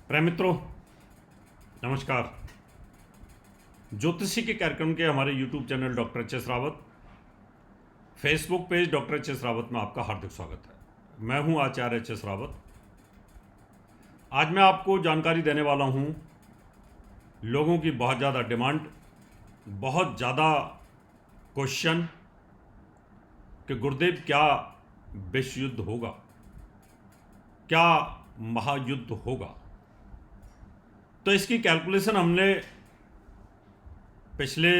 प्रिय मित्रों, नमस्कार। ज्योतिषी के कार्यक्रम के हमारे YouTube channel doctor HS. Rawat, Facebook page doctor HS. Rawat में आपका हार्दिक स्वागत है। मैं हूं आचार्य एच.एस. रावत। आज मैं आपको जानकारी देने वाला हूं लोगों की बहुत ज़्यादा डिमांड, बहुत ज़्यादा क्वेश्चन कि गुरुदेव क्या विश्व युद्ध होगा, क्या महायुद्ध होगा। तो इसकी कैलकुलेशन हमने पिछले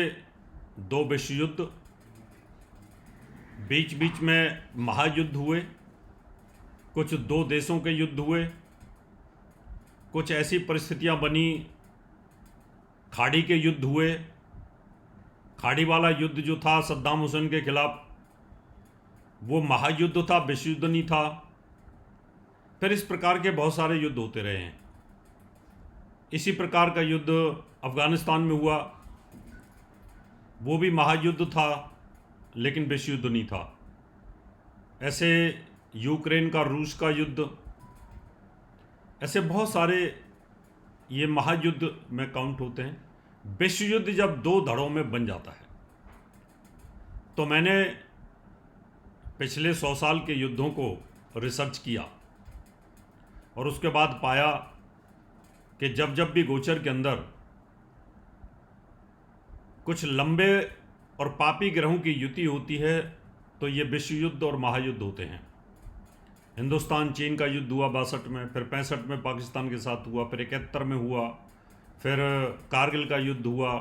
2 विश्व युद्ध, बीच बीच में महायुद्ध हुए, कुछ 2 देशों के युद्ध हुए, कुछ ऐसी परिस्थितियां बनी, खाड़ी के युद्ध हुए। खाड़ी वाला युद्ध जो था सद्दाम हुसैन के खिलाफ, वो महायुद्ध था, विश्व युद्ध नहीं था। फिर इस प्रकार के बहुत सारे युद्ध होते रहे हैं। इसी प्रकार का युद्ध अफ़गानिस्तान में हुआ, वो भी महायुद्ध था लेकिन विश्व युद्ध नहीं था। ऐसे यूक्रेन का रूस का युद्ध, ऐसे बहुत सारे ये महायुद्ध में काउंट होते हैं। विश्व युद्ध जब 2 धड़ों में बन जाता है, तो मैंने पिछले 100 साल के युद्धों को रिसर्च किया और उसके बाद पाया कि जब जब भी गोचर के अंदर कुछ लंबे और पापी ग्रहों की युति होती है तो ये विश्व युद्ध और महायुद्ध होते हैं। हिंदुस्तान चीन का युद्ध हुआ 62 में, फिर 65 में पाकिस्तान के साथ हुआ, फिर 71 में हुआ, फिर कारगिल का युद्ध हुआ।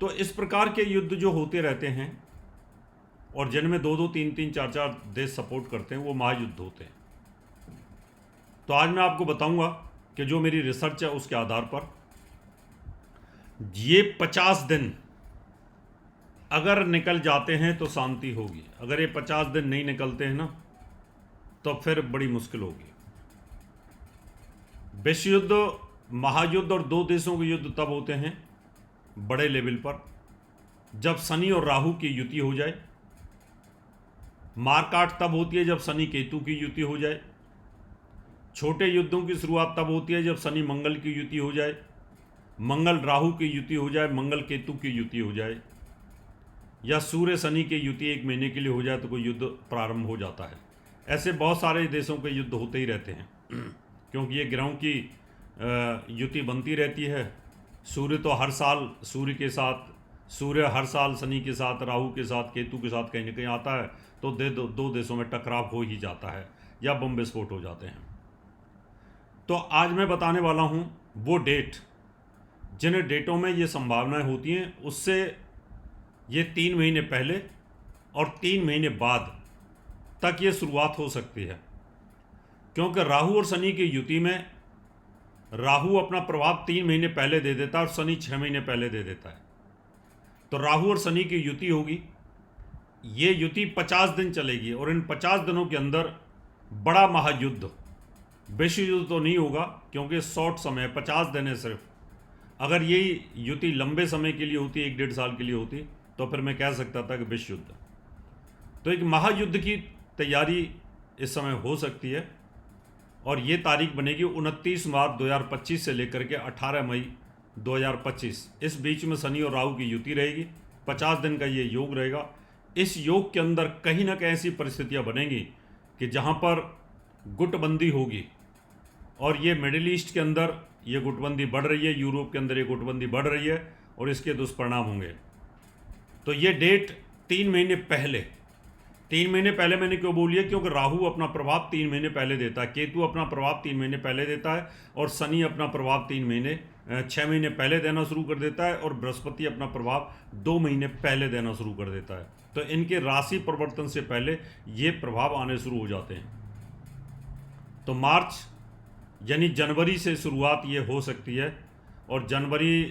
तो इस प्रकार के युद्ध जो होते रहते हैं और जिनमें 2-2, 3-3, 4-4 देश सपोर्ट करते हैं, वो महायुद्ध होते हैं। तो आज मैं आपको बताऊंगा कि जो मेरी रिसर्च है उसके आधार पर ये 50 दिन अगर निकल जाते हैं तो शांति होगी। अगर ये 50 दिन नहीं निकलते हैं ना, तो फिर बड़ी मुश्किल होगी। विश्व युद्ध, महायुद्ध और 2 देशों के युद्ध तब होते हैं बड़े लेवल पर जब शनि और राहु की युति हो जाए। मारकाट तब होती है जब शनि केतु की युति हो जाए। छोटे युद्धों की शुरुआत तब होती है जब शनि मंगल की युति हो जाए, मंगल राहु की युति हो जाए, मंगल केतु की युति हो जाए, या सूर्य शनि की युति 1 महीने के लिए हो जाए तो कोई युद्ध प्रारंभ हो जाता है। ऐसे बहुत सारे देशों के युद्ध होते ही रहते हैं क्योंकि ये ग्रहों की युति बनती रहती है। सूर्य तो हर साल सूर्य के साथ, सूर्य हर साल शनि के साथ, राहु के साथ, केतु के साथ कहीं ना कहीं आता है, तो 2 देशों में टकराव हो ही जाता है या बम विस्फोट हो जाते हैं। तो आज मैं बताने वाला हूँ वो डेट जिन डेटों में ये संभावनाएं होती हैं, उससे ये 3 महीने पहले और 3 महीने बाद तक ये शुरुआत हो सकती है। क्योंकि राहु और शनि की युति में राहु अपना प्रभाव 3 महीने पहले दे देता है और शनि 6 महीने पहले दे देता है। तो राहु और शनि की युति होगी, ये युति 50 दिन चलेगी और इन 50 दिनों के अंदर बड़ा महायुद्ध, विश्व युद्ध तो नहीं होगा क्योंकि शॉर्ट समय 50 दिन है सिर्फ। अगर यही युति लंबे समय के लिए होती, 1-1.5 साल के लिए होती, तो फिर मैं कह सकता था कि विश्व युद्ध। तो एक महायुद्ध की तैयारी इस समय हो सकती है और ये तारीख बनेगी 29 मार्च 2025 से लेकर के 18 मई 2025। इस बीच में शनि और राहु की युति रहेगी। 50 दिन का ये योग रहेगा। इस योग के अंदर कहीं ना कहीं ऐसी परिस्थितियाँ बनेंगी कि जहाँ पर गुटबंदी होगी और ये मिडिल ईस्ट के अंदर ये गुटबंदी बढ़ रही है, यूरोप के अंदर ये गुटबंदी बढ़ रही है और इसके दुष्परिणाम होंगे। तो ये डेट 3 महीने पहले, 3 महीने पहले मैंने क्यों बोली है, क्योंकि राहु अपना प्रभाव 3 महीने पहले देता है, केतु अपना प्रभाव 3 महीने पहले देता है और शनि अपना प्रभाव 6 महीने पहले देना शुरू कर देता है और बृहस्पति अपना प्रभाव 2 महीने पहले देना शुरू कर देता है। तो इनके राशि परिवर्तन से पहले ये प्रभाव आने शुरू हो जाते हैं। तो मार्च यानी जनवरी से शुरुआत ये हो सकती है और जनवरी,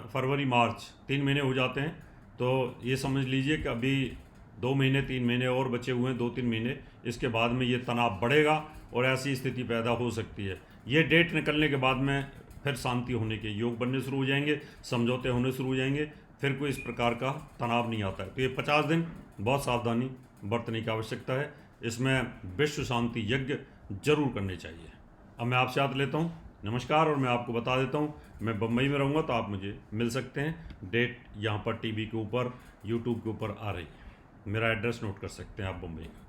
फरवरी, मार्च 3 महीने हो जाते हैं। तो ये समझ लीजिए कि अभी 2 महीने 3 महीने और बचे हुए हैं, 2-3 महीने। इसके बाद में ये तनाव बढ़ेगा और ऐसी स्थिति पैदा हो सकती है। ये डेट निकलने के बाद में फिर शांति होने के योग बनने शुरू हो जाएंगे, समझौते होने शुरू हो जाएंगे, फिर कोई इस प्रकार का तनाव नहीं आता है। तो ये 50 दिन बहुत सावधानी बरतने की आवश्यकता है। इसमें विश्व शांति यज्ञ जरूर करने चाहिए। अब मैं आपसे याद लेता हूँ। नमस्कार। और मैं आपको बता देता हूँ, मैं बम्बई में रहूँगा तो आप मुझे मिल सकते हैं। डेट यहाँ पर टीवी के ऊपर, यूट्यूब के ऊपर आ रही है। मेरा एड्रेस नोट कर सकते हैं आप बम्बई का।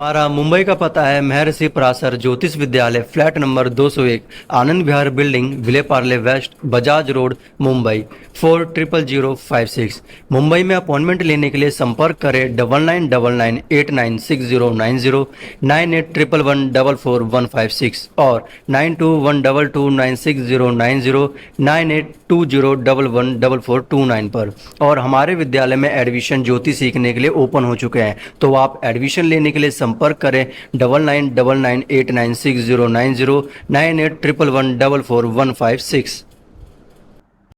हमारा मुंबई का पता है महर्षि पराशर ज्योतिष विद्यालय, flat number 201, Anand Vihar building, Vile Parle waste, Bajaj road, Mumbai 400056। Mumbai में अपॉइंटमेंट लेने के लिए संपर्क करें 9999896090, 9811144156 और 9212296090, 9820114429 पर। और हमारे विद्यालय में एडमिशन ज्योति सीखने के लिए ओपन हो चुके हैं, तो आप एडमिशन लेने के लिए संपर्क करें 9999896090, 9811144156।